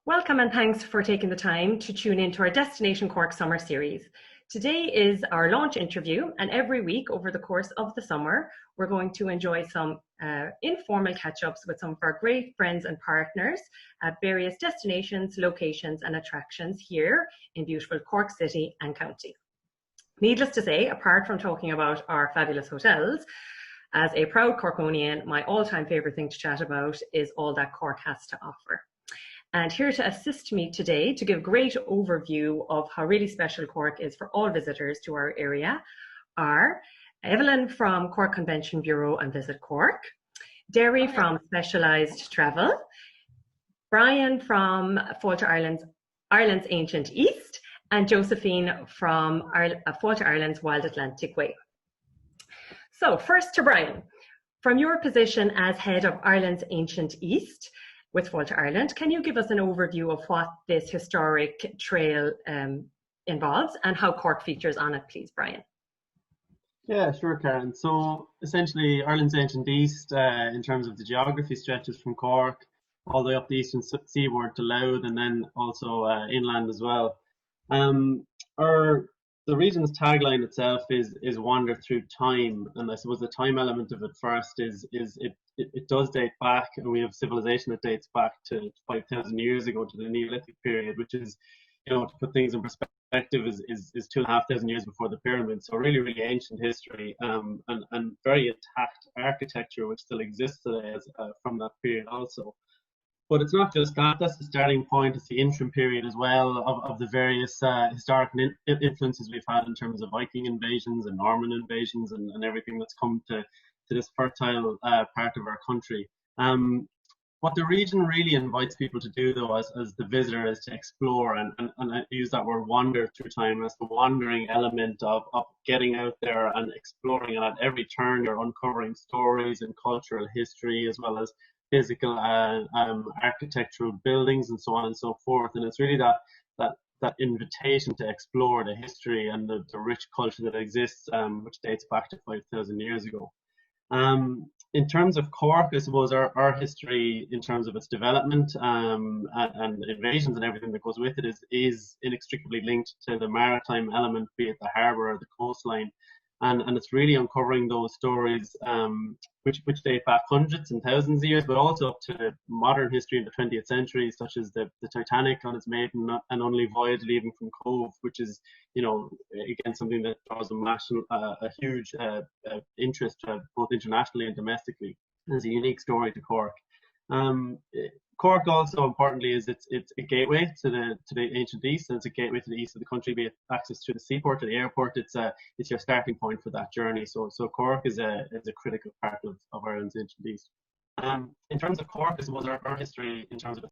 Welcome and thanks for taking the time to tune in to our Destination Cork Summer Series. Today is our launch interview, and every week over the course of the summer, we're going to enjoy some informal catch-ups with some of our great friends and partners at various destinations, locations and attractions here in beautiful Cork City and County. Needless to say, apart from talking about our fabulous hotels, as a proud Corkonian, my all-time favourite thing to chat about is all that Cork has to offer. And here to assist me today to give a great overview of how really special Cork is for all visitors to our area are Evelyn from Cork Convention Bureau and Visit Cork, Derry from Specialised Travel, Brian from Fáilte Ireland's Ancient East, and Josephine from Fáilte Ireland's Wild Atlantic Way. So first to Brian, from your position as head of Ireland's Ancient East with Fáilte Ireland, can you give us an overview of what this historic trail involves and how Cork features on it, please, Brian? Yeah, sure, Karen. So essentially, Ireland's Ancient East, in terms of the geography, stretches from Cork all the way up the eastern seaboard to Louth, and then also inland as well. The region's tagline itself is wander through time, and I suppose the time element of it first is it does date back, and we have civilization that dates back to 5,000 years ago, to the Neolithic period, which is, to put things in perspective, is 2,500 years before the pyramids. So really, really ancient history, and very intact architecture which still exists today from that period also. But it's not just that, that's the starting point. It's the interim period as well of the various historic influences we've had in terms of Viking invasions and Norman invasions and everything that's come to this fertile part of our country. What the region really invites people to do, though, as the visitor, is to explore, and I use that word wander through time as the wandering element of getting out there and exploring, and at every turn you're uncovering stories and cultural history as well as physical architectural buildings and so on and so forth. And it's really that invitation to explore the history and the rich culture that exists, which dates back to 5,000 years ago. In terms of Cork, I suppose our history in terms of its development and invasions and everything that goes with it is inextricably linked to the maritime element, be it the harbour or the coastline. And it's really uncovering those stories which date back hundreds and thousands of years, but also up to modern history in the 20th century, such as the Titanic on its maiden and only voyage leaving from Cove, which is, again, something that draws a huge interest both internationally and domestically. It's a unique story to Cork. Cork also, importantly, is it's a gateway to the ancient east, and it's a gateway to the east of the country, be it access to the seaport, to the airport. It's your starting point for that journey. So Cork is a critical part of Ireland's ancient east. In terms of Cork, I suppose our history in terms of.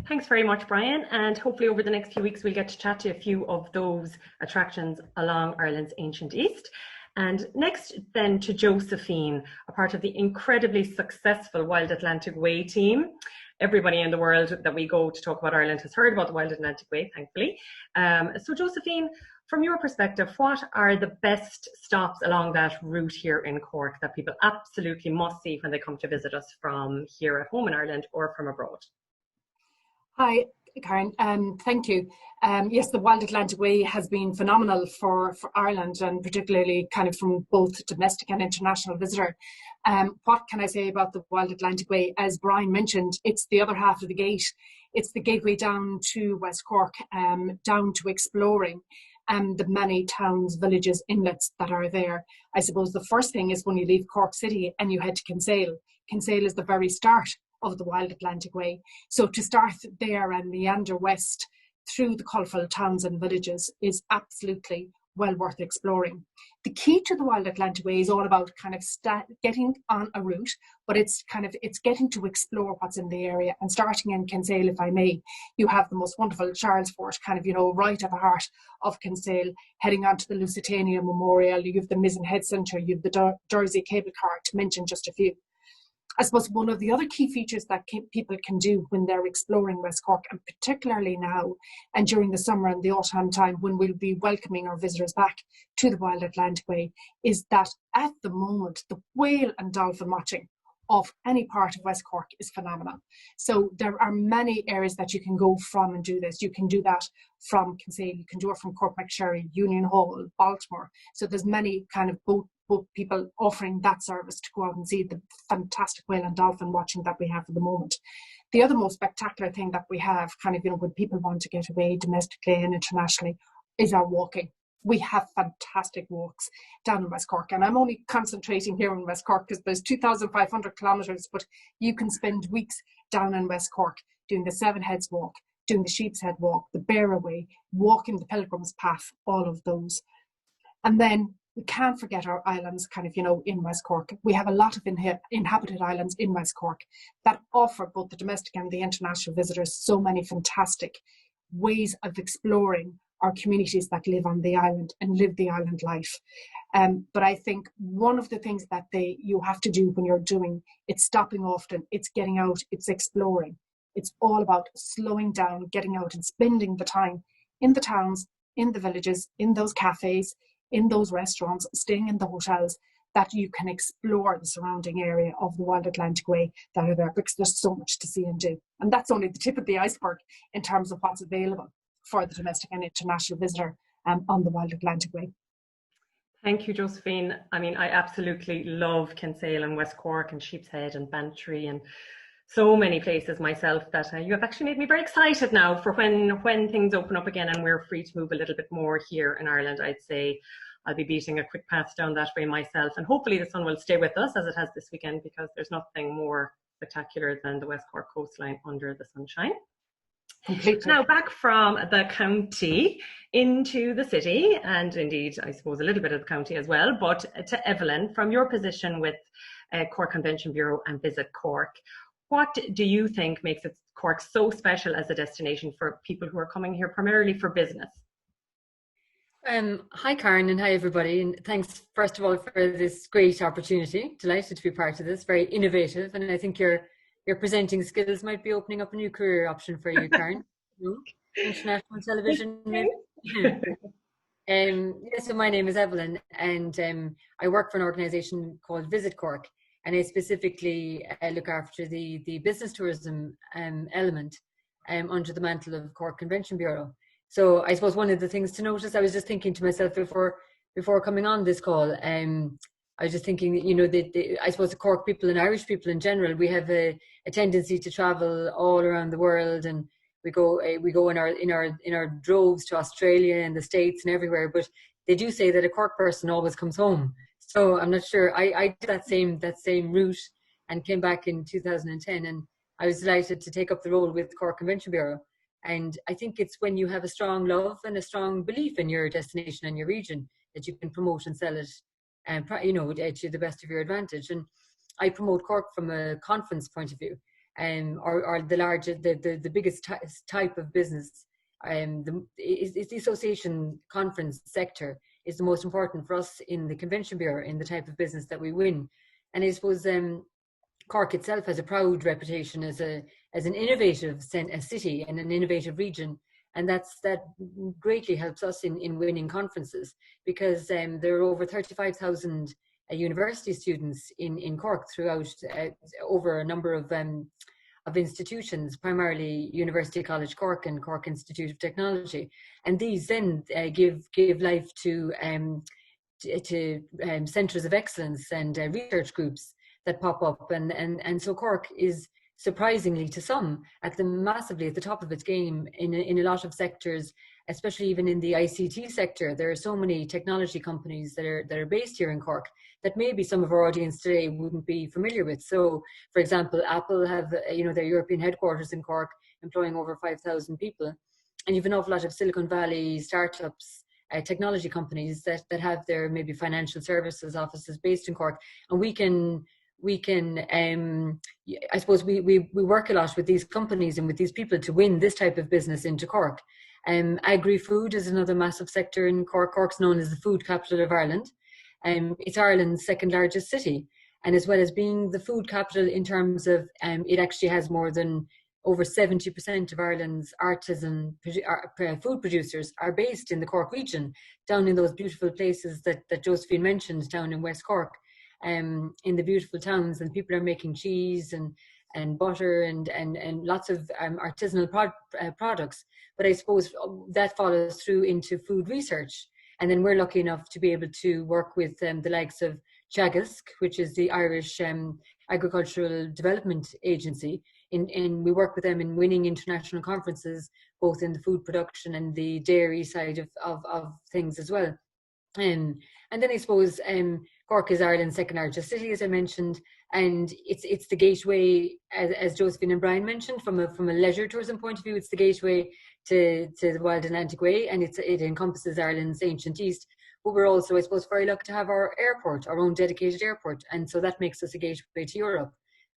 Thanks very much, Brian, and hopefully over the next few weeks we'll get to chat to a few of those attractions along Ireland's ancient east. And next then to Josephine, a part of the incredibly successful Wild Atlantic Way team. Everybody in the world that we go to talk about Ireland has heard about the Wild Atlantic Way, thankfully. So Josephine, from your perspective, what are the best stops along that route here in Cork that people absolutely must see when they come to visit us from here at home in Ireland or from abroad? Hi, Karen. Thank you. Yes, the Wild Atlantic Way has been phenomenal for Ireland, and particularly kind of from both domestic and international visitor. What can I say about the Wild Atlantic Way? As Brian mentioned, it's the other half of the gate. It's the gateway down to West Cork, down to exploring the many towns, villages, inlets that are there. I suppose the first thing is when you leave Cork City and you head to Kinsale. Kinsale is the very start of the Wild Atlantic Way. So to start there and meander west through the colourful towns and villages is absolutely well worth exploring. The key to the Wild Atlantic Way is all about kind of getting on a route, but it's getting to explore what's in the area. And starting in Kinsale, if I may, you have the most wonderful Charles Fort, kind of, right at the heart of Kinsale, heading on to the Lusitania Memorial. You have the Mizzen Head Centre, you have the Jersey Cable Car, to mention just a few. I suppose one of the other key features that people can do when they're exploring West Cork, and particularly now and during the summer and the autumn time when we'll be welcoming our visitors back to the Wild Atlantic Way, is that at the moment the whale and dolphin watching of any part of West Cork is phenomenal. So there are many areas that you can go from and do this. You can do that from Kinsale, you can do it from Cork McSherry, Union Hall, Baltimore. So there's many kind of boat people offering that service to go out and see the fantastic whale and dolphin watching that we have at the moment. The other most spectacular thing that we have, kind of, when people want to get away domestically and internationally, is our walking. We have fantastic walks down in West Cork, and I'm only concentrating here in West Cork because there's 2,500 kilometres, but you can spend weeks down in West Cork doing the Seven Heads Walk, doing the Sheep's Head Walk, the Bear Way, walking the Pilgrim's Path, all of those. And then we can't forget our islands, in West Cork. We have a lot of inhabited islands in West Cork that offer both the domestic and the international visitors so many fantastic ways of exploring our communities that live on the island and live the island life. But I think one of the things that you have to do when you're doing, it's stopping often, it's getting out, it's exploring. It's all about slowing down, getting out and spending the time in the towns, in the villages, in those cafes, in those restaurants, staying in the hotels, that you can explore the surrounding area of the Wild Atlantic Way that are there, because there's so much to see and do. And that's only the tip of the iceberg in terms of what's available for the domestic and international visitor on the Wild Atlantic Way. Thank you, Josephine. I mean, I absolutely love Kinsale and West Cork and Sheep's Head and Bantry and so many places myself that you have actually made me very excited now for when things open up again and we're free to move a little bit more here in Ireland. I'd say I'll be beating a quick path down that way myself, and hopefully the sun will stay with us as it has this weekend, because there's nothing more spectacular than the West Cork coastline under the sunshine. Completely. Now back from the county into the city, and indeed I suppose a little bit of the county as well, but to Evelyn, from your position with Cork Convention Bureau and Visit Cork, what do you think makes Cork so special as a destination for people who are coming here primarily for business? Hi Karen, and hi everybody, and thanks first of all for this great opportunity. Delighted to be part of this, very innovative, and I think your presenting skills might be opening up a new career option for you, Karen. International television, maybe. So my name is Evelyn, and I work for an organisation called Visit Cork, and I specifically look after the business tourism element under the mantle of Cork Convention Bureau. So I suppose one of the things to notice, I was just thinking to myself before coming on this call, I was just thinking that, I suppose the Cork people and Irish people in general, we have a tendency to travel all around the world, and we go in our droves to Australia and the States and everywhere. But they do say that a Cork person always comes home. So I'm not sure. I did that same route and came back in 2010, and I was delighted to take up the role with Cork Convention Bureau. And I think it's when you have a strong love and a strong belief in your destination and your region that you can promote and sell it, to the best of your advantage. And I promote Cork from a conference point of view, or the biggest type of business. The association conference sector is the most important for us in the Convention Bureau, in the type of business that we win. And I suppose Cork itself has a proud reputation as an innovative city and an innovative region, and that greatly helps us in winning conferences, because there are over 35,000 university students in Cork throughout over a number of institutions, primarily University College Cork and Cork Institute of Technology, and these then give life to centres of excellence and research groups that pop up, and so Cork is, surprisingly to some, massively at the top of its game in a lot of sectors, especially even in the ICT sector. There are so many technology companies that are based here in Cork that maybe some of our audience today wouldn't be familiar with. So, for example, Apple have their European headquarters in Cork, employing over 5,000 people, and you've an awful lot of Silicon Valley startups, technology companies that have their maybe financial services offices based in Cork, and we can I suppose we work a lot with these companies and with these people to win this type of business into Cork. Agri-food is another massive sector in Cork. Cork's known as the food capital of Ireland. It's Ireland's second largest city, and as well as being the food capital in terms of it actually has more than over 70% of Ireland's artisan food producers are based in the Cork region, down in those beautiful places that Josephine mentioned down in West Cork. in the beautiful towns, and people are making cheese and butter and lots of artisanal products. But I suppose that follows through into food research. And then we're lucky enough to be able to work with the likes of Teagasc, which is the Irish Agricultural Development Agency. We work with them in winning international conferences, both in the food production and the dairy side of things as well. And then I suppose Cork is Ireland's second largest city, as I mentioned, and it's the gateway, as Josephine and Brian mentioned, from a leisure tourism point of view. It's the gateway to the Wild Atlantic Way, and it encompasses Ireland's ancient east. But we're also, I suppose, very lucky to have our airport, our own dedicated airport, and so that makes us a gateway to Europe.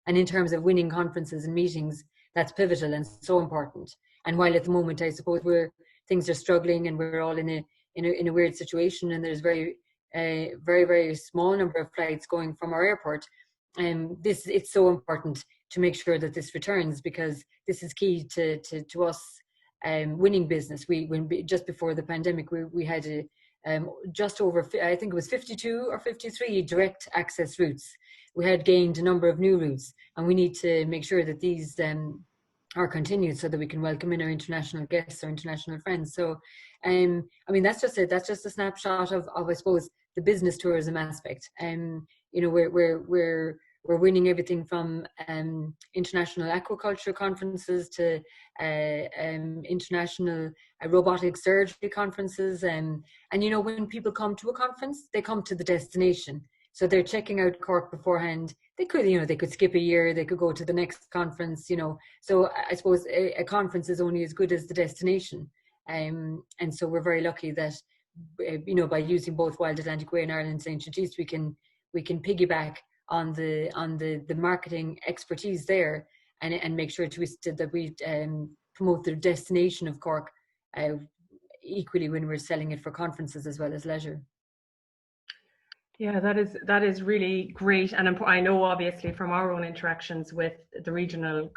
And in terms of winning conferences and meetings, that's pivotal and so important. And while at the moment, I suppose, things are struggling and we're all in a weird situation, and there's very, very small number of flights going from our airport, it's so important to make sure that this returns, because this is key to us winning business. Just before the pandemic, we had just over, I think it was 52 or 53 direct access routes. We had gained a number of new routes, and we need to make sure that these are continued so that we can welcome in our international guests, our international friends. So, I mean, that's just a snapshot of I suppose, the business tourism aspect. You know, we're winning everything from international aquaculture conferences to international robotic surgery conferences. And you know, when people come to a conference, they come to the destination. So they're checking out Cork beforehand. They could skip a year, they could go to the next conference, you know. So I suppose a conference is only as good as the destination. And so we're very lucky that, you know, by using both Wild Atlantic Way and Ireland's Ancient East, we can piggyback on the marketing expertise there, and make sure that we promote the destination of Cork equally when we're selling it for conferences as well as leisure. Yeah, that is really great, and I know obviously from our own interactions with the regional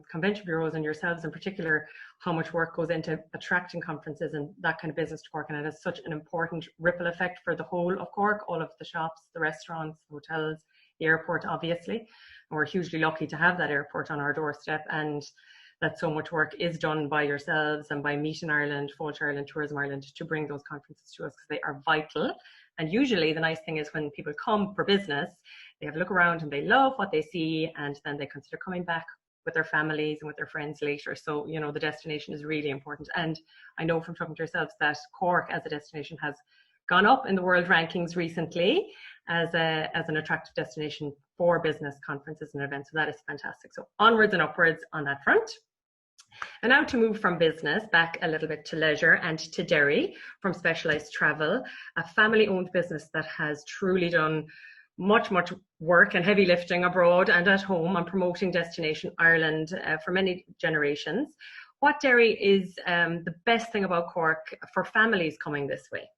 convention bureaus and yourselves in particular, how much work goes into attracting conferences and that kind of business to Cork, and it has such an important ripple effect for the whole of Cork, all of the shops, the restaurants, hotels, the airport, obviously. And we're hugely lucky to have that airport on our doorstep, and that so much work is done by yourselves and by Meet in Ireland, Fáilte Ireland, Tourism Ireland to bring those conferences to us, because they are vital. And usually the nice thing is when people come for business, they have a look around and they love what they see, and then they consider coming back with their families and with their friends later. So, you know, the destination is really important. And I know from talking to yourselves that Cork as a destination has gone up in the world rankings recently as an attractive destination for business conferences and events. So that is fantastic. So onwards and upwards on that front. And now to move from business back a little bit to leisure and to Derry from Specialised Travel, a family-owned business that has truly done much work and heavy lifting abroad and at home on promoting Destination Ireland for many generations. What, Derry, is the best thing about Cork for families coming this way?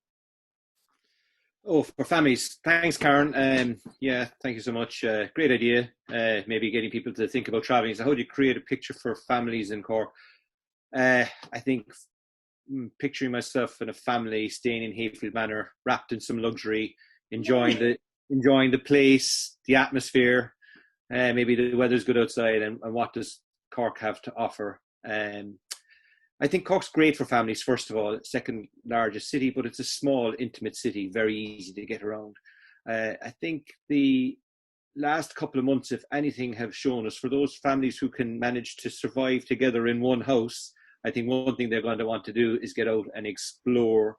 Oh, for families. Thanks, Karen. Yeah, thank you so much. Great idea. Maybe getting people to think about traveling. So how do you create a picture for families in Cork? I think picturing myself in a family staying in Hayfield Manor, wrapped in some luxury, enjoying the place, the atmosphere. Maybe the weather's good outside, and what does Cork have to offer? I think Cork's great for families, first of all. Second largest city, but it's a small, intimate city, very easy to get around. I think the last couple of months, if anything, have shown us, for those families who can manage to survive together in one house, I think one thing they're going to want to do is get out and explore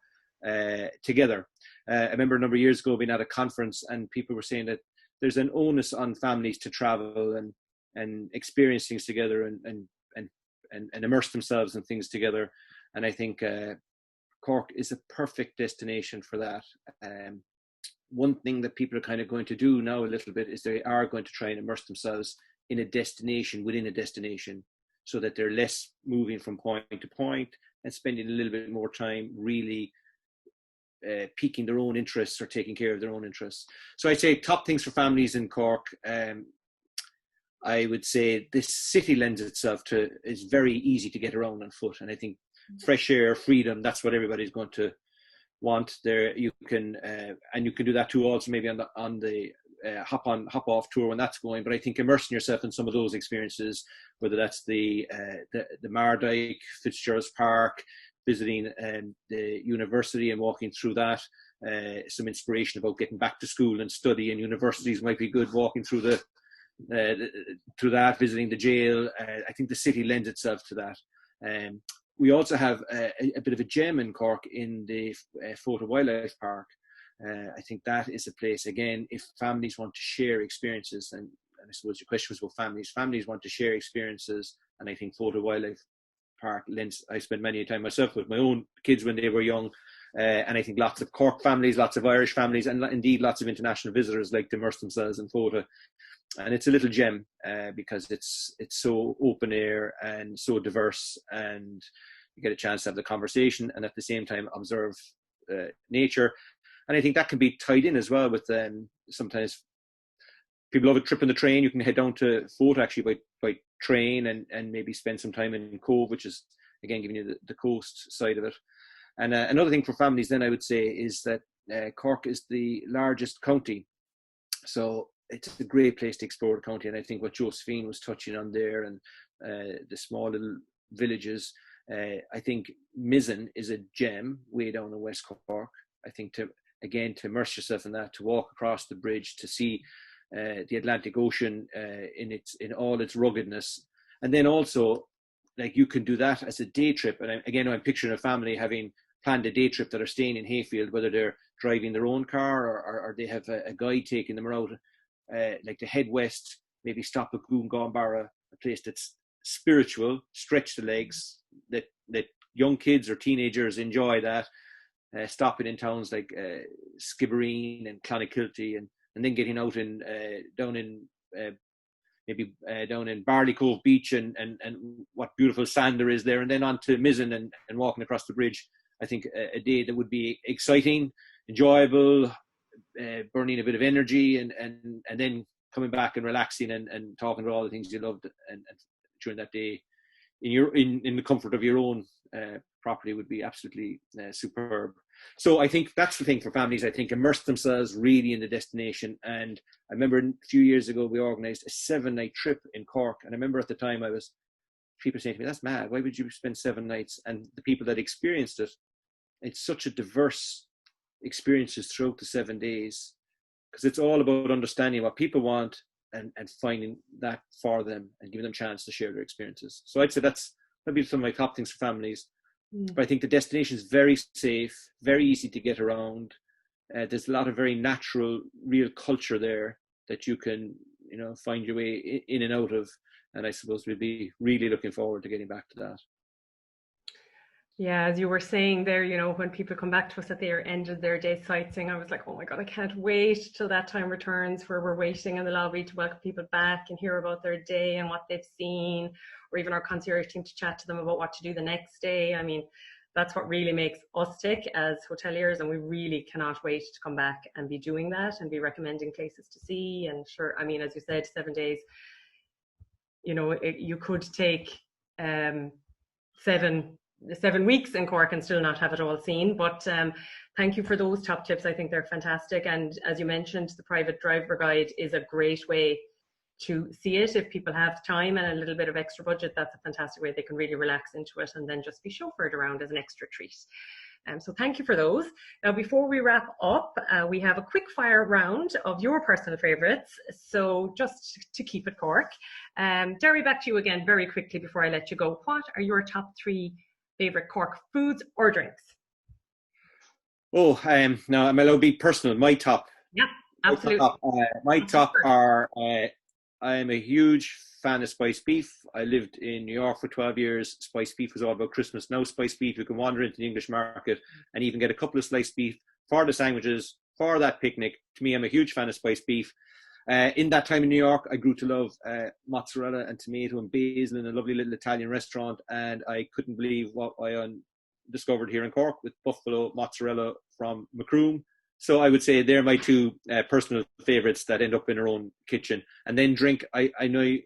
together. I remember a number of years ago being at a conference, and people were saying that there's an onus on families to travel and experience things together and immerse themselves in things together. And I think Cork is a perfect destination for that. One thing that people are kind of going to do now a little bit is they are going to try and immerse themselves in a destination within a destination, so that they're less moving from point to point and spending a little bit more time really piquing their own interests or taking care of their own interests. So I'd say top things for families in Cork. I would say this city lends itself to, it's very easy to get around on foot. And I think fresh air, freedom, that's what everybody's going to want there. You can, and you can do that too also maybe on the hop off tour when that's going. But I think immersing yourself in some of those experiences, whether that's the Mardyke, Fitzgerald's Park, visiting the university and walking through that, some inspiration about getting back to school and study, and universities might be good, walking through through that, visiting the jail. I think the city lends itself to that. We also have a bit of a gem in Cork in the Fáilte Wildlife Park. I think that is a place, again, if families want to share experiences, and I suppose your question was about families. Families want to share experiences, and I think Fáilte Wildlife Park lends. I spent many a time myself with my own kids when they were young, and I think lots of Cork families, lots of Irish families, and indeed lots of international visitors like to immerse themselves in Fáilte. And it's a little gem because it's so open air and so diverse, and you get a chance to have the conversation and at the same time observe nature. And I think that can be tied in as well with sometimes people love a trip on the train. You can head down to Fáilte actually by train and maybe spend some time in Cove, which is again giving you the coast side of it. And another thing for families then I would say is that Cork is the largest county, so it's a great place to explore the county. And I think what Josephine was touching on there, and the small little villages, I think Mizzen is a gem way down in West Cork. I think to immerse yourself in that, to walk across the bridge, to see the Atlantic Ocean in all its ruggedness, and then also like you can do that as a day trip. And I'm picturing a family having planned a day trip that are staying in Hayfield, whether they're driving their own car or they have a guide taking them around, like to head west, maybe stop at Goonganbarra, a place that's spiritual, stretch the legs, that young kids or teenagers enjoy that, stopping in towns like Skibbereen and Clonakilty, and then getting out down in Barley Cove Beach and what beautiful sand there is there, and then on to Mizzen and walking across the bridge. I think a day that would be exciting, enjoyable, burning a bit of energy, and then coming back and relaxing and talking about all the things you loved and during that day in the comfort of your own property would be absolutely superb. So I think that's the thing for families. I think immerse themselves really in the destination. And I remember a few years ago we organised a 7-night trip in Cork, and I remember at the time people saying to me, "That's mad. Why would you spend 7 nights?" And the people that experienced it, it's such a diverse experiences throughout the 7 days, because it's all about understanding what people want and finding that for them and giving them a chance to share their experiences. So I'd say that'd be some of my top things for families. But I think the destination is very safe, very easy to get around. There's a lot of very natural, real culture there that you can, find your way in and out of. And I suppose we'll be really looking forward to getting back to that. Yeah, as you were saying there, when people come back to us at the end of their day sightseeing, I was like, oh my God, I can't wait till that time returns where we're waiting in the lobby to welcome people back and hear about their day and what they've seen, or even our concierge team to chat to them about what to do the next day. I mean, that's what really makes us tick as hoteliers, and we really cannot wait to come back and be doing that and be recommending places to see. And sure, I mean, as you said, 7 days, you could take 7 weeks in Cork and still not have it all seen. But thank you for those top tips. I think they're fantastic. And as you mentioned, the private driver guide is a great way to see it. If people have time and a little bit of extra budget, that's a fantastic way they can really relax into it and then just be chauffeured around as an extra treat. So thank you for those. Now, before we wrap up, we have a quick fire round of your personal favourites. So just to keep it Cork. Derry, back to you again very quickly before I let you go. What are your top 3 favourite Cork foods or drinks? Now I'm allowed to be personal. My top. Yeah, absolutely. My top are, I'm a huge fan of spiced beef. I lived in New York for 12 years. Spiced beef was all about Christmas. Now spiced beef, you can wander into the English market and even get a couple of sliced beef for the sandwiches, for that picnic. To me, I'm a huge fan of spiced beef. In that time in New York, I grew to love mozzarella and tomato and basil in a lovely little Italian restaurant, and I couldn't believe what I discovered here in Cork with buffalo mozzarella from Macroom. So I would say they're my 2 personal favourites that end up in our own kitchen. And then drink, I know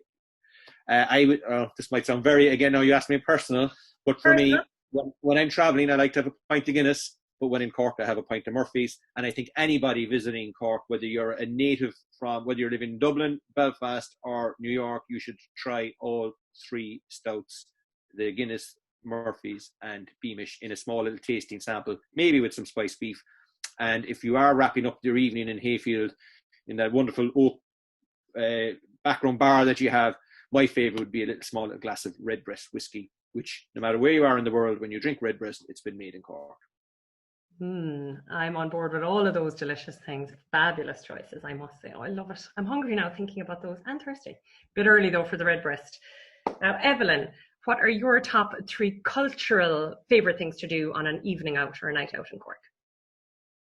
I would, this might sound very, again, now you asked me personal, but for me, when I'm travelling, I like to have a pint of Guinness. but when in Cork, I have a pint of Murphy's. And I think anybody visiting Cork, whether you're a native whether you're living in Dublin, Belfast, or New York, you should try all three stouts, the Guinness, Murphy's, and Beamish, in a small little tasting sample, maybe with some spiced beef. And if you are wrapping up your evening in Hayfield, in that wonderful oak background bar that you have, my favourite would be a small little glass of Redbreast whiskey, which, no matter where you are in the world, when you drink Redbreast, it's been made in Cork. I'm on board with all of those delicious things. Fabulous choices, I must say. Oh, I love it. I'm hungry now thinking about those, and thirsty. Bit early though for the Redbreast. Now, Evelyn, what are your top 3 cultural favourite things to do on an evening out or a night out in Cork?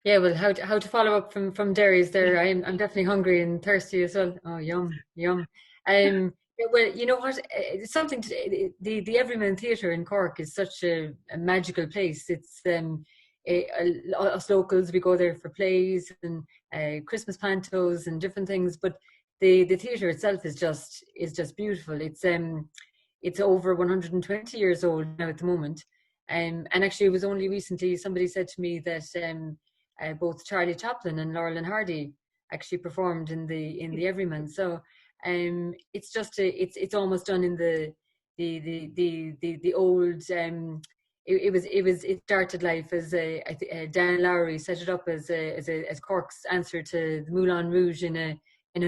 Yeah, well, how to follow up from Derry's there? I'm definitely hungry and thirsty as well. Oh, yum. Well, you know what? It's something. The Everyman Theatre in Cork is such a magical place. It's us locals, we go there for plays and Christmas pantos and different things. But the theatre itself is just beautiful. It's over 120 years old now at the moment. And actually, it was only recently somebody said to me that both Charlie Chaplin and Laurel and Hardy actually performed in the Everyman. So it's just it's almost done in the old. It started life as Dan Lowry set it up as Cork's answer to the Moulin Rouge in a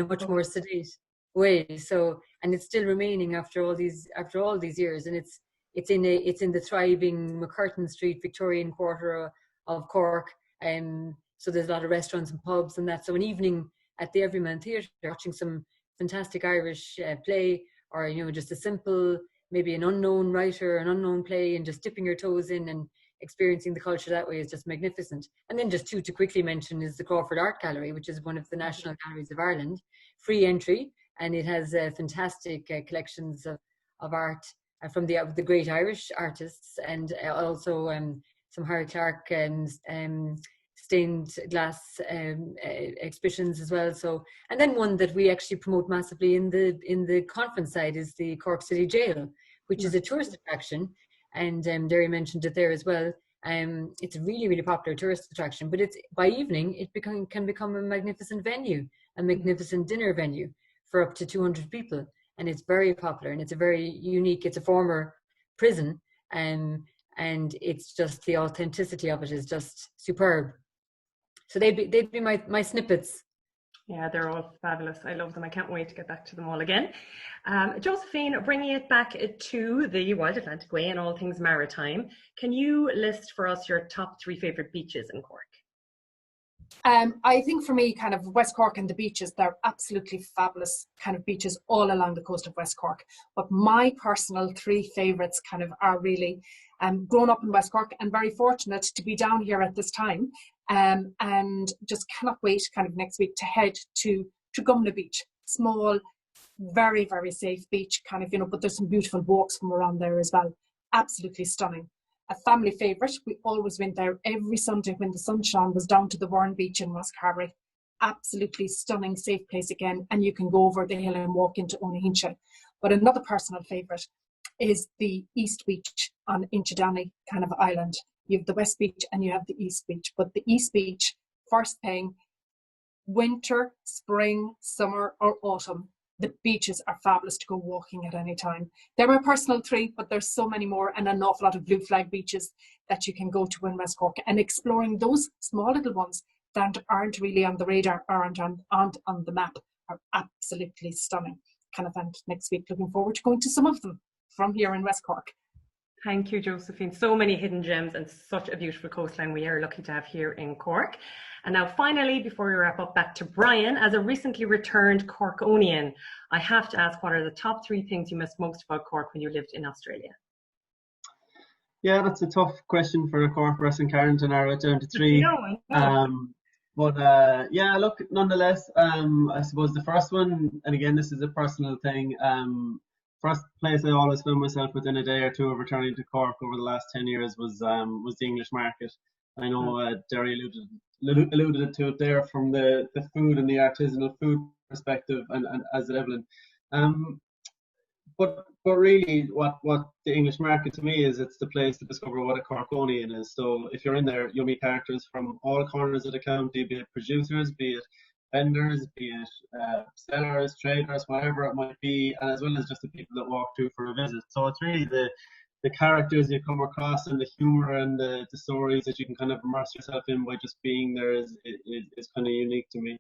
much more sedate way. So, and it's still remaining after all these years, and it's in the thriving McCurtain Street Victorian quarter of Cork. So there's a lot of restaurants and pubs and that. So an evening at the Everyman Theatre, watching some fantastic Irish play, or just a simple, maybe an unknown writer, an unknown play, and just dipping your toes in and experiencing the culture that way is just magnificent. And then just to quickly mention is the Crawford Art Gallery, which is one of the national galleries of Ireland, free entry, and it has fantastic collections of art from the great Irish artists, and also some Harry Clark stained glass exhibitions as well. So, and then one that we actually promote massively in the conference side is the Cork City Jail, which is a tourist attraction, and Derry mentioned it there as well. It's a really, really popular tourist attraction, but it's by evening it can become a magnificent venue, a magnificent dinner venue for up to 200 people, and it's very popular, and it's a very unique. It's a former prison, and it's just the authenticity of it is just superb. So they'd be my snippets. Yeah, they're all fabulous. I love them. I can't wait to get back to them all again. Josephine, bringing it back to the Wild Atlantic Way and all things maritime, can you list for us your top 3 favourite beaches in Cork? I think for me, kind of West Cork and the beaches, they're absolutely fabulous kind of beaches all along the coast of West Cork. But my personal 3 favourites kind of are really grown up in West Cork and very fortunate to be down here at this time, and just cannot wait kind of next week to head to Trugumna Beach. Small, very, very safe beach, kind of, but there's some beautiful walks from around there as well. Absolutely stunning. A family favourite. We always went there every Sunday when the sun shone, was down to the Warren Beach in Roscarbery. Absolutely stunning, safe place again, and you can go over the hill and walk into Onahincha. But another personal favourite is the East Beach on Inchydoney kind of island. You have the West Beach and you have the East Beach. But the East Beach, first thing, winter, spring, summer or autumn, the beaches are fabulous to go walking at any time. They're my personal 3, but there's so many more, and an awful lot of blue flag beaches that you can go to in West Cork, and exploring those small little ones that aren't really on the radar, aren't on the map, are absolutely stunning. Kind of, and next week looking forward to going to some of them from here in West Cork. Thank you, Josephine. So many hidden gems and such a beautiful coastline we are lucky to have here in Cork. And now finally, before we wrap up, back to Brian. As a recently returned Corkonian, I have to ask, what are the top 3 things you missed most about Cork when you lived in Australia? Yeah, that's a tough question for a Cork person, Karen, to narrow it down to 3. Yeah, look, nonetheless, I suppose the first one, and again, this is a personal thing, first place I always found myself within a day or 2 of returning to Cork over the last 10 years was the English market. I know Derry alluded to it there from the food and the artisanal food perspective, and as did Evelyn. but really, what the English market to me is, it's the place to discover what a Corkonian is. So if you're in there, you'll meet characters from all corners of the county, be it producers, be it vendors, be it sellers, traders, whatever it might be, and as well as just the people that walk through for a visit. So it's really the characters you come across and the humour and the stories that you can kind of immerse yourself in by just being there is kind of unique to me.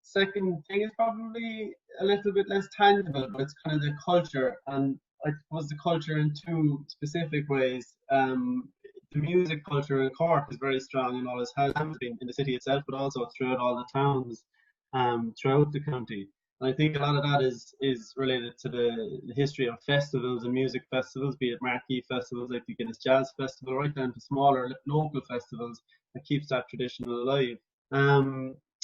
Second thing is probably a little bit less tangible, but it's kind of the culture, and I suppose the culture in two specific ways. The music culture in Cork is very strong and always has been in the city itself, but also throughout all the towns throughout the county. And I think a lot of that is related to the history of festivals and music festivals, be it marquee festivals like the Guinness Jazz Festival, right down to smaller local festivals that keeps that tradition alive.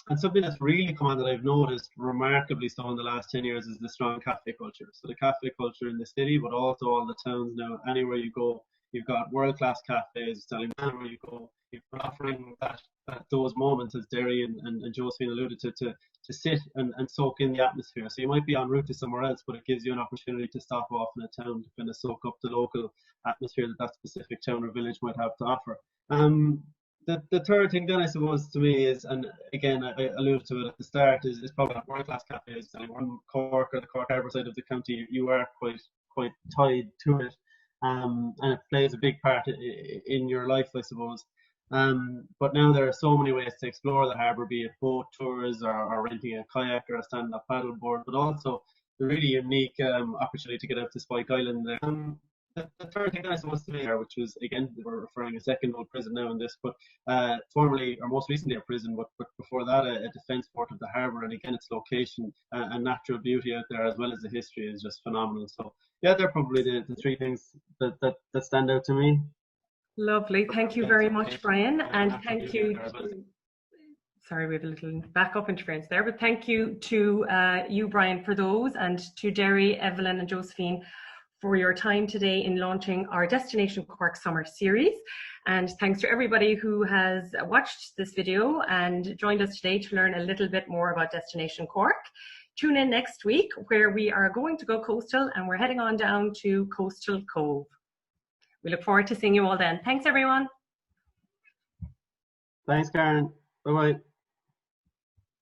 And something that's really come on that I've noticed remarkably so in the last 10 years is the strong cafe culture. So the cafe culture in the city, but also all the towns now, anywhere you go, you've got world-class cafes. Anywhere you go, you're offering those moments, as Derry and Josephine alluded to sit and soak in the atmosphere. So you might be en route to somewhere else, but it gives you an opportunity to stop off in a town to kind of soak up the local atmosphere that specific town or village might have to offer. The third thing then, I suppose, to me is, and again I alluded to it at the start, is probably world-class cafes. And on Cork or the Cork Harbour side of the county, you are quite tied to it, and it plays a big part in your life, I suppose. But now there are so many ways to explore the harbour, be it boat tours or renting a kayak or a stand-up paddleboard, but also the really unique opportunity to get out to Spike Island there. The third thing I suppose to me, which was, again, we're referring a second old prison now in this, but formerly or most recently a prison, but before that a defence fort of the harbour, and again its location and natural beauty out there as well as the history is just phenomenal. So yeah, they're probably the three things that stand out to me. Lovely, thank you very much, Brian, and thank you. Sorry, we have a little backup interference there, but thank you to you, Brian, for those, and to Derry, Evelyn and Josephine for your time today in launching our Destination Cork Summer Series. And thanks to everybody who has watched this video and joined us today to learn a little bit more about Destination Cork. Tune in next week, where we are going to go coastal and we're heading on down to Coastal Cove. We look forward to seeing you all then. Thanks, everyone. Thanks, Karen. Bye-bye.